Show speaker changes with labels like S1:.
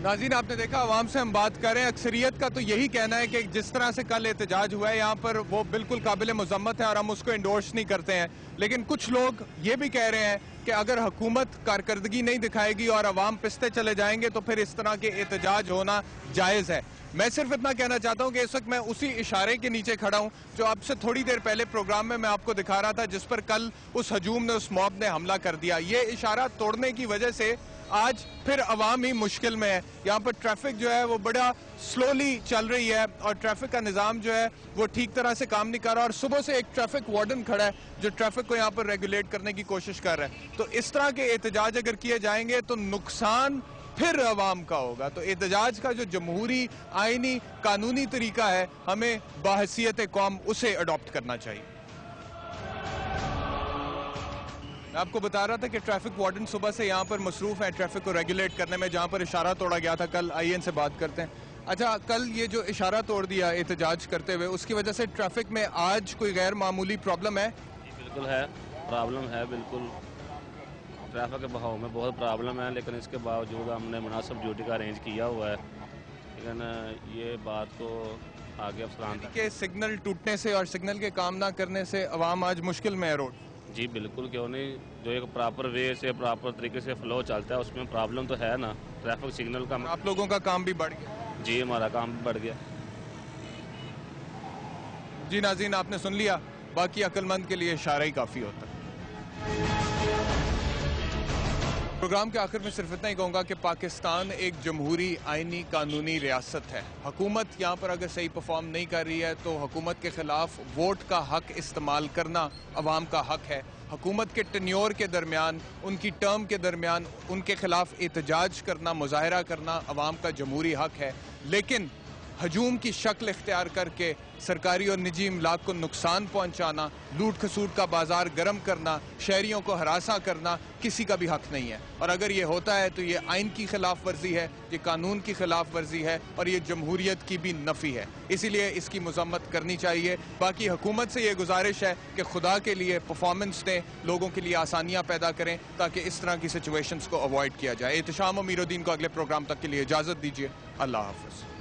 S1: नाज़रीन, आपने देखा अवाम से हम बात कर रहे हैं। अक्सरियत का तो यही कहना है कि जिस तरह से कल एहतजाज हुआ है यहाँ पर वो बिल्कुल काबिल मज़म्मत है और हम उसको इंडोर्स नहीं करते हैं। लेकिन कुछ लोग ये भी कह रहे हैं कि अगर हुकूमत कारकर्दगी नहीं दिखाएगी और अवाम पिसते चले जाएंगे तो फिर इस तरह के एहतजाज होना जायज़ है। मैं सिर्फ इतना कहना चाहता हूं कि इस वक्त मैं उसी इशारे के नीचे खड़ा हूं जो आपसे थोड़ी देर पहले प्रोग्राम में मैं आपको दिखा रहा था, जिस पर कल उस हजूम ने, उस मॉब ने हमला कर दिया। ये इशारा तोड़ने की वजह से आज फिर अवाम ही मुश्किल में है। यहाँ पर ट्रैफिक जो है वो बड़ा स्लोली चल रही है और ट्रैफिक का निज़ाम जो है वो ठीक तरह से काम नहीं कर रहा। और सुबह से एक ट्रैफिक वार्डन खड़ा है जो ट्रैफिक को यहाँ पर रेगुलेट करने की कोशिश कर रहा है। तो इस तरह के एहतजाज अगर किए जाएंगे तो नुकसान फिर अवाम का होगा। तो एहतजाज का जो जमहूरी, आईनी, कानूनी तरीका है, हमें बाहसियत कौम उसे अडॉप्ट करना चाहिए। मैं आपको बता रहा था कि ट्रैफिक वार्डन सुबह से यहाँ पर मसरूफ है ट्रैफिक को रेगुलेट करने में, जहाँ पर इशारा तोड़ा गया था कल। आइए इनसे बात करते हैं। अच्छा, कल ये जो इशारा तोड़ दिया एहतजाज करते हुए, उसकी वजह से ट्रैफिक में आज कोई गैर मामूली प्रॉब्लम है?
S2: बिल्कुल है, प्रॉब्लम है, बिल्कुल ट्रैफिक के बहाव में बहुत प्रॉब्लम है। लेकिन इसके बावजूद हमने मुनासिब ड्यूटी का अरेंज किया हुआ है। लेकिन ये बात को आगे अफसरान
S1: के सिग्नल टूटने से और सिग्नल के काम ना करने से अवाम आज मुश्किल में है रोड।
S2: जी बिल्कुल, क्यों नहीं, जो एक प्रॉपर वे से, प्रॉपर तरीके से फ्लो चलता है उसमें प्रॉब्लम तो है ना। ट्रैफिक सिग्नल का
S1: आप लोगों का काम भी बढ़ गया?
S2: जी, हमारा काम भी बढ़ गया।
S1: जी नाज़रीन, आपने सुन लिया, बाकी अक्लमंद के लिए इशारा ही काफ़ी होता है। प्रोग्राम के आखिर में सिर्फ इतना ही कहूँगा कि पाकिस्तान एक जमहूरी, आइनी, कानूनी रियासत है। हुकूमत यहाँ पर अगर सही परफॉर्म नहीं कर रही है तो हुकूमत के खिलाफ वोट का हक इस्तेमाल करना अवाम का हक है। हुकूमत के टेन्योर के दरमियान, उनकी टर्म के दरमियान उनके खिलाफ एहतजाज करना, मुजाहरा करना अवाम का जमहूरी हक है। लेकिन हजूम की शक्ल इख्तियार करके सरकारी और निजी इमलाक को नुकसान पहुंचाना, लूट खसूट का बाजार गर्म करना, शहरियों को हरासा करना किसी का भी हक नहीं है। और अगर ये होता है तो ये आइन की खिलाफ वर्जी है, ये कानून की खिलाफ वर्जी है और ये जमहूरियत की भी नफी है। इसीलिए इसकी मजम्मत करनी चाहिए। बाकी हुकूमत से ये गुजारिश है कि खुदा के लिए परफॉर्मेंस दें, लोगों के लिए आसानियाँ पैदा करें ताकि इस तरह की सिचुएशंस को अवॉइड किया जाए। एहतशाम अमीरुद्दीन को अगले प्रोग्राम तक के लिए इजाज़त दीजिए। अल्लाह हाफ़िज़।